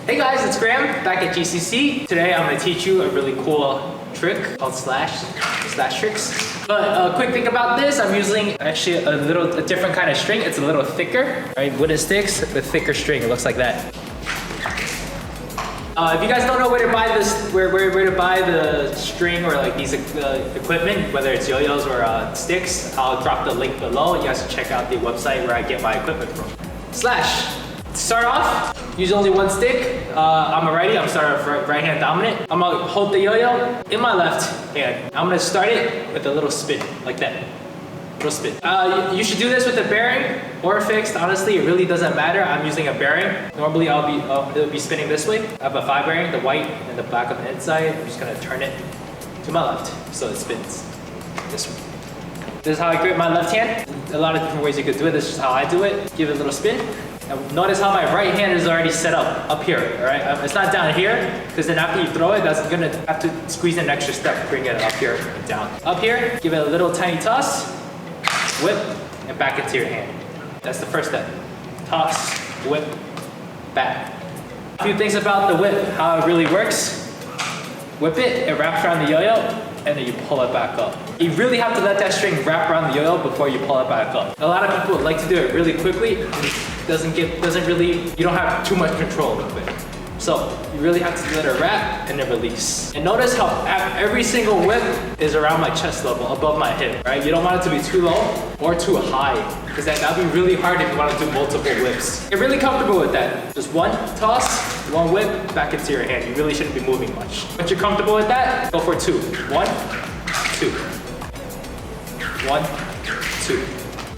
Hey guys, it's Graham back at GCC. Today I'm going to teach you a really cool trick called slash tricks. But a quick thing about this, I'm using actually a different kind of string. It's a little thicker, right? Wooden sticks with thicker string. It looks like that. If you guys don't know where to buy this, where to buy the string or like these equipment, whether it's yo-yos or sticks, I'll drop the link below. You guys can check out the website where I get my equipment from. Slash. To start off, use only one stick. I'm a righty. I'm starting off right hand dominant. I'm gonna hold the yo-yo in my left hand. I'm gonna start it with a little spin like that. Little spin. You should do this with a bearing or fixed. Honestly, it really doesn't matter. I'm using a bearing. Normally, it'll be spinning this way. I have a 5 bearing, the white and the black on the inside. I'm just gonna turn it to my left so it spins this way. This is how I grip my left hand. A lot of different ways you could do it. This is how I do it. Give it a little spin. And notice how my right hand is already set up here, all right? It's not down here, because then after you throw it, that's gonna have to squeeze in an extra step to bring it up here and down. Up here, give it a little tiny toss, whip, and back into your hand. That's the first step. Toss, whip, back. A few things about the whip, how it really works. Whip it, it wraps around the yo-yo, and then you pull it back up. You really have to let that string wrap around the yo-yo before you pull it back up. A lot of people like to do it really quickly. You don't have too much control of it. So you really have to let it wrap and then release. And notice how every single whip is around my chest level, above my hip, right? You don't want it to be too low or too high, because that'd be really hard if you want to do multiple whips. Get really comfortable with that. Just one toss, one whip, back into your hand. You really shouldn't be moving much. Once you're comfortable with that, go for 2. 1, 2. 1, 2.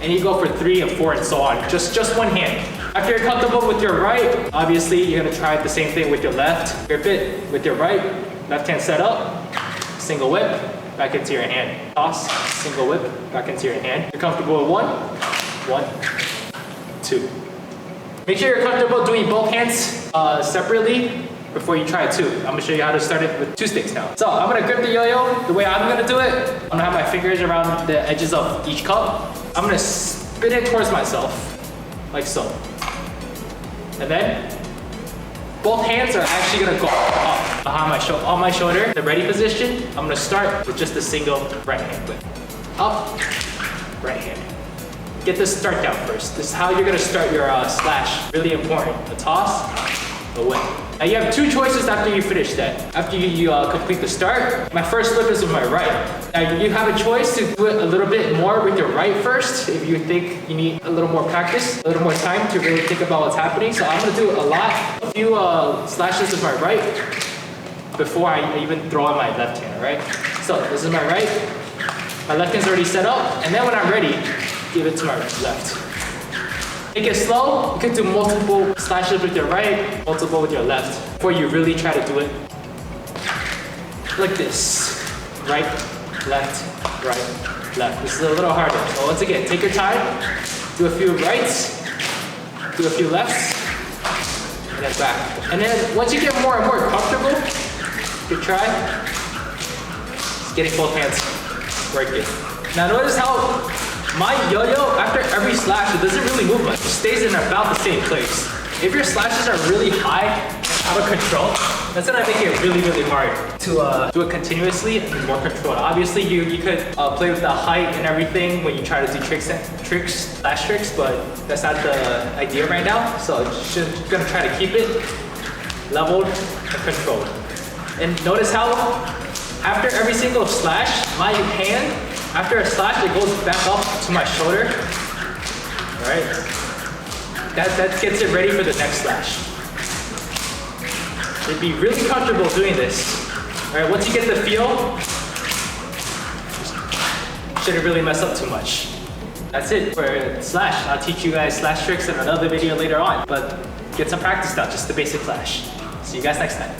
And you go for 3 and 4 and so on. Just one hand. After you're comfortable with your right, obviously you're gonna try the same thing with your left. Grip it with your right, left hand set up, single whip, back into your hand. Toss, single whip, back into your hand. You're comfortable with 1, 2. Make sure you're comfortable doing both hands separately before you try 2. I'm gonna show you how to start it with 2 sticks now. So I'm gonna grip the yo-yo. The way I'm gonna do it, I'm gonna have my fingers around the edges of each cup. I'm gonna spin it towards myself, like so. And then, both hands are actually gonna go up behind on my shoulder. The ready position, I'm gonna start with just a single right hand whip. Up, right hand. Get the start down first. This is how you're gonna start your slash. Really important. A toss, a whip. Now you have 2 choices after you finish that. After you complete the start, my first whip is with my right. Now you have a choice to do it a little bit more with your right first if you think you need a little more practice, a little more time to really think about what's happening. So I'm gonna do a few slashes with my right before I even throw on my left hand, all right? So this is my right. My left hand's already set up, and then when I'm ready, give it to my left. Make it slow. You can do multiple slashes with your right, multiple with your left, before you really try to do it like this. Right, left, right, left. This is a little harder. So once again, take your time, do a few rights, do a few lefts, and then back. And then once you get more and more comfortable, good try, just getting both hands working. Now notice how my yo-yo, after every slash, it doesn't really move much. It stays in about the same place. If your slashes are really high, out of control, that's gonna make it really, really hard to do it continuously and be more controlled. Obviously, you could play with the height and everything when you try to do slash tricks, but that's not the idea right now. So you're gonna try to keep it leveled and controlled. And notice how after every single slash, my hand, after a slash, it goes back up to my shoulder. All right, that gets it ready for the next slash. You'd be really comfortable doing this. All right, once you get the feel, shouldn't really mess up too much. That's it for slash. I'll teach you guys slash tricks in another video later on, but get some practice now, just the basic slash. See you guys next time.